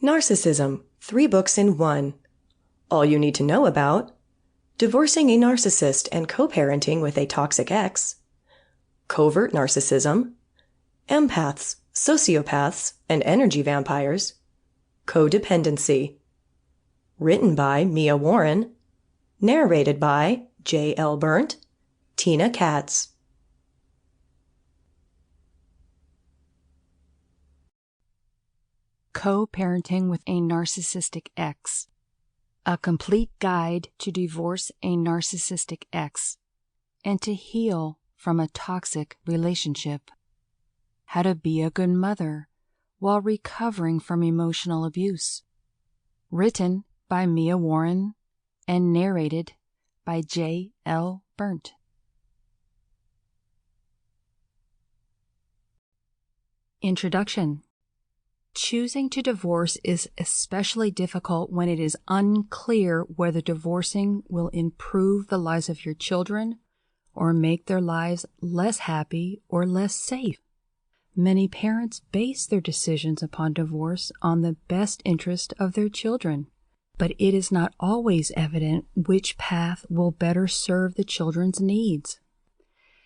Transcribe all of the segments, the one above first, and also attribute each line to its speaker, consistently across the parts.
Speaker 1: Narcissism, 3 books in 1. All you need to know about: divorcing a narcissist and co-parenting with a toxic ex, covert narcissism, empaths, sociopaths, and energy vampires, codependency. Written by Mia Warren. Narrated by J.L. Berndt, Teena Katz.
Speaker 2: Co-parenting with a narcissistic ex. A complete guide to divorce a narcissistic ex and to heal from a toxic relationship. How to be a good mother while recovering from emotional abuse. Written by Mia Warren and narrated by J.L. Berndt. Introduction. Choosing to divorce is especially difficult when it is unclear whether divorcing will improve the lives of your children or make their lives less happy or less safe. Many parents base their decisions upon divorce on the best interest of their children, but it is not always evident which path will better serve the children's needs.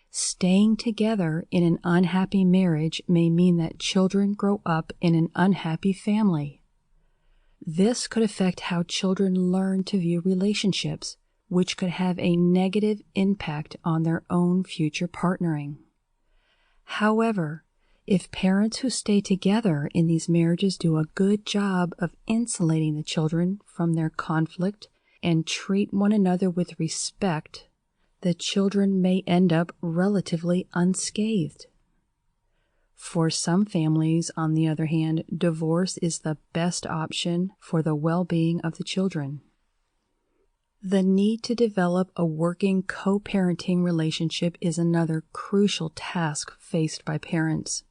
Speaker 2: Staying together in an unhappy marriage may mean that children grow up in an unhappy family. This could affect how children learn to view relationships, which could have a negative impact on their own future partnering. However, if parents who stay together in these marriages do a good job of insulating the children from their conflict and treat one another with respect, the children may end up relatively unscathed. For some families, on the other hand, divorce is the best option for the well-being of the children. The need to develop a working co-parenting relationship is another crucial task faced by parents.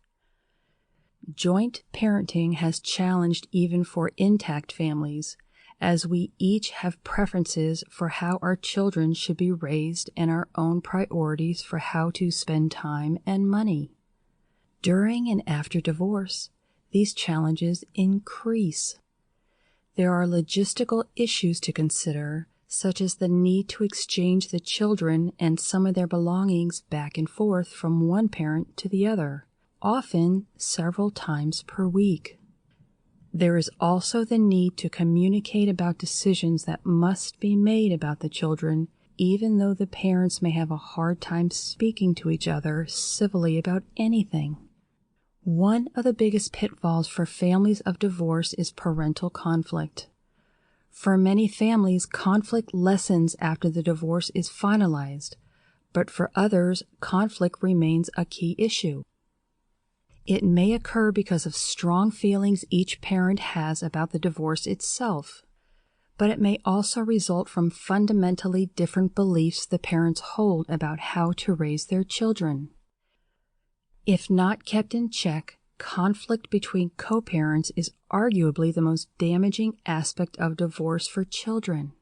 Speaker 2: Joint parenting has challenged even for intact families, as we each have preferences for how our children should be raised and our own priorities for how to spend time and money. During and after divorce, these challenges increase. There are logistical issues to consider, such as the need to exchange the children and some of their belongings back and forth from one parent to the other, often several times per week. There is also the need to communicate about decisions that must be made about the children, even though the parents may have a hard time speaking to each other civilly about anything. One of the biggest pitfalls for families of divorce is parental conflict. For many families, conflict lessens after the divorce is finalized, but for others, conflict remains a key issue. It may occur because of strong feelings each parent has about the divorce itself, but it may also result from fundamentally different beliefs the parents hold about how to raise their children. If not kept in check, conflict between co-parents is arguably the most damaging aspect of divorce for children.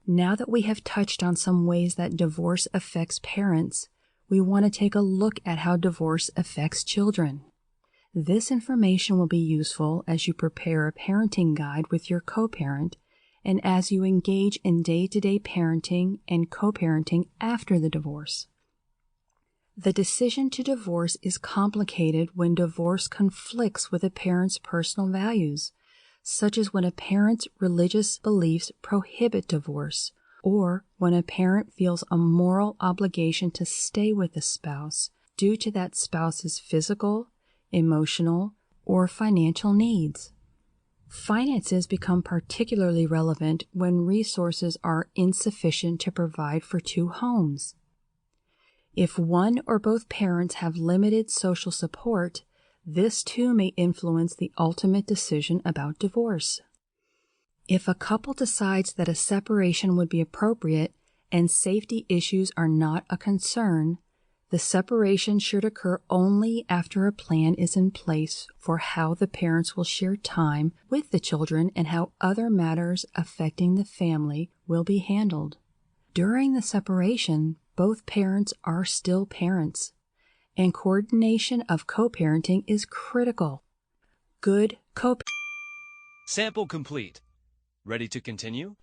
Speaker 2: Now that we have touched on some ways that divorce affects parents, we want to take a look at how divorce affects children. This information will be useful as you prepare a parenting guide with your co-parent and as you engage in day-to-day parenting and co-parenting after the divorce. The decision to divorce is complicated when divorce conflicts with a parent's personal values, such as when a parent's religious beliefs prohibit divorce, or when a parent feels a moral obligation to stay with the spouse due to that spouse's physical, emotional, or financial needs. Finances become particularly relevant when resources are insufficient to provide for 2 homes. If one or both parents have limited social support, this too may influence the ultimate decision about divorce. If a couple decides that a separation would be appropriate and safety issues are not a concern, the separation should occur only after a plan is in place for how the parents will share time with the children and how other matters affecting the family will be handled. During the separation, both parents are still parents, and coordination of co-parenting is critical. Good co-parenting
Speaker 3: Sample complete. Ready to continue?